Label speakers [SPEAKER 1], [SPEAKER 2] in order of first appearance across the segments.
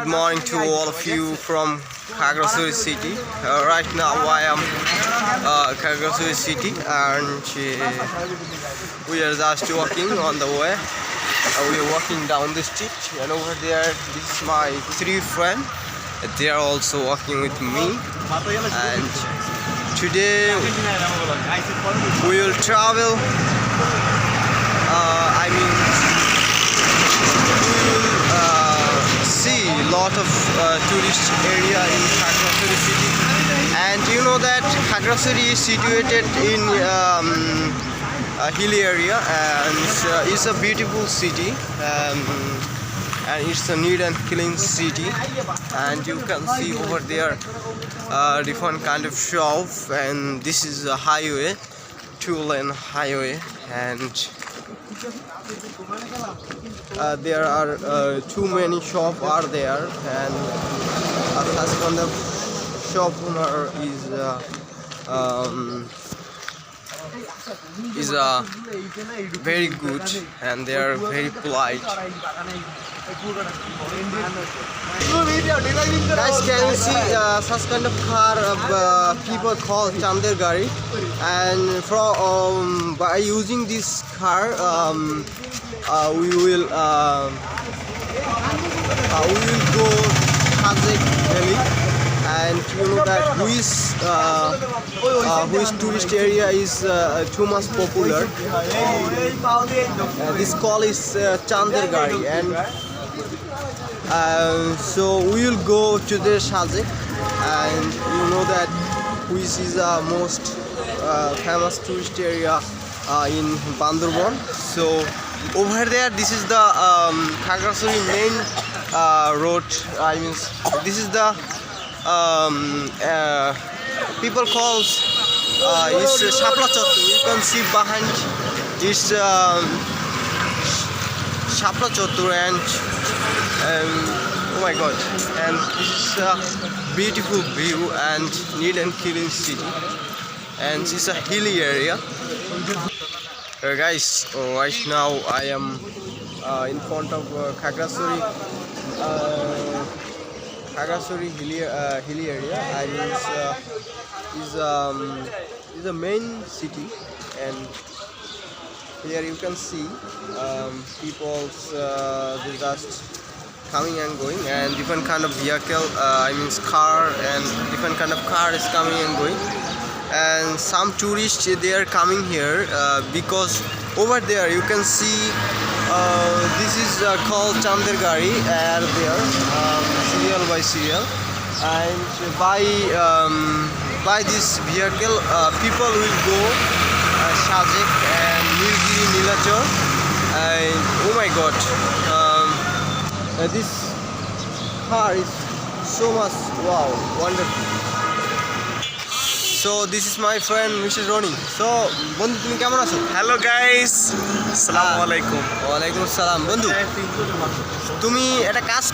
[SPEAKER 1] Good morning to all of you from Khagrasuri city. Right now I am Khagrasuri city and we are just walking on the way. We are walking down the street and over there this is my three friends. They are also walking with me and today we will travel. See a lot of tourist area in Khagrasuri city, and you know that Khagrasuri is situated in a hilly area and it's a beautiful city, and it's a neat and clean city, and you can see over there different kind of shop, and this is a highway, two-lane highway, and there are too many shops are there, and such kind of shop owner is very good, and they are very polite. Guys, can you see such kind of car people call Chander Gari, and from by using this car we will go Khazek Valley, and you know that which tourist area is too much popular. This call is Chander Gari, and so we will go to the Khazek, and you know that which is the most famous tourist area in Bandarban. So over there, this is the Khagrasuri main road. I mean, this is the people calls is Shapla Chottur. You can see behind is Shapla Chottur, and oh my God! And this is a beautiful view and neat and clean city, and this is a hilly area. Guys, right now I am in front of Khagrasuri hilly area. I mean, is the main city, and here you can see people they just coming and going, and different kind of vehicle. I mean, car and different kind of car is coming and going. And some tourists they are coming here because over there you can see this is called Chander Gari, and there serial by serial, and by this vehicle people will go Khazek and Nilgiri Nilachal, and oh my God, this car is so much wow, wonderful. So this is my friend Mr. Roni. So বন্ধু তুমি কেমন আছো?
[SPEAKER 2] Hello guys, আসসালামু আলাইকুম।
[SPEAKER 1] ওয়ালাইকুম আসসালাম। বন্ধু তুমি একটা কাজ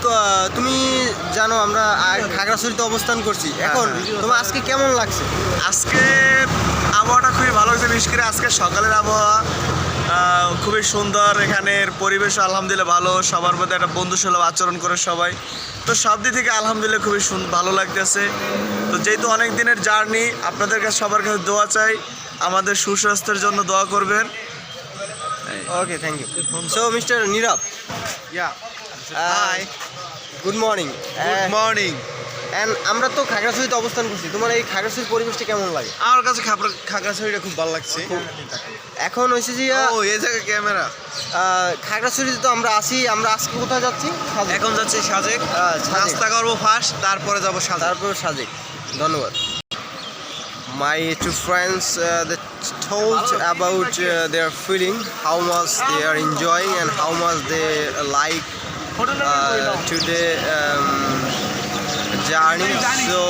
[SPEAKER 1] তুমি জানো আমরা খাগড়াছড়িতে অবস্থান করছি এখন, তোমার আজকে কেমন লাগছে?
[SPEAKER 2] আজকে আবহাওয়াটা খুবই ভালো লাগছে, বিশেষ করে আজকে সকালের আবহাওয়া খুবই সুন্দর, এখানের পরিবেশ আলহামদুলিল্লাহ ভালো, সবার মধ্যে একটা বন্ধুসুলভ আচরণ করে সবাই, তো সব দিক থেকে আলহামদুলিল্লাহ খুবই ভালো লাগতেছে। তো যেহেতু অনেক দিনের জার্নি, আপনাদের কাছে সবার কাছে দোয়া চাই, আমাদের সুস্বাস্থ্যের জন্য দোয়া করবেন।
[SPEAKER 1] Okay, thank you. So mister Nirob,
[SPEAKER 2] hi,
[SPEAKER 1] good morning.
[SPEAKER 2] Good morning.
[SPEAKER 1] And আমরা তো খাগড়াছড়িতে অবস্থান করছি, তোমার এই খাগড়াছড়ির পরিবেশটা কেমন লাগে?
[SPEAKER 2] আমার কাছে খাগড়াছড়িটা খুব ভালো লাগছে।
[SPEAKER 1] এখন হয়েছে যে
[SPEAKER 2] এই জায়গায় ক্যামেরা,
[SPEAKER 1] খাগড়াছড়িতে তো আমরা আসি, আমরা আজকে কোথায় যাচ্ছি?
[SPEAKER 2] এখন যাচ্ছি সাজেক, নাস্তা করবো ফার্স্ট, তারপরে যাবো
[SPEAKER 1] তারপর সাজেক। ধন্যবাদ। My two friends they told about their feeling, how much they are enjoying and how much they like today journey. So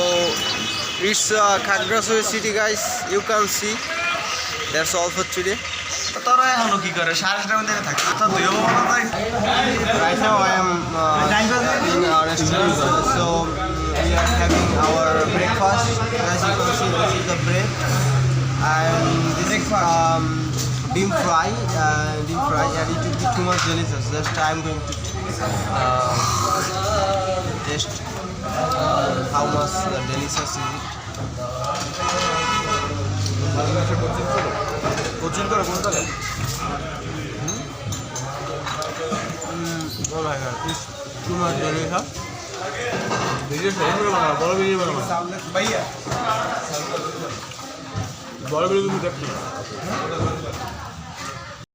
[SPEAKER 1] it's Khagrasuri city, guys. You can see. That's all for today. Right now I am in a restaurant, so we are having our breakfast. As you can see, this is the bread, and this is deep fry, and it will be too much delicious. Just I'm going to taste how much delicious is it.
[SPEAKER 2] Coaching করে কোন জায়গায়?
[SPEAKER 1] Oh my god, it's too much delicious.
[SPEAKER 2] Video share করে বানাও, বড় video বানাও। বড় video তুমি দেখো।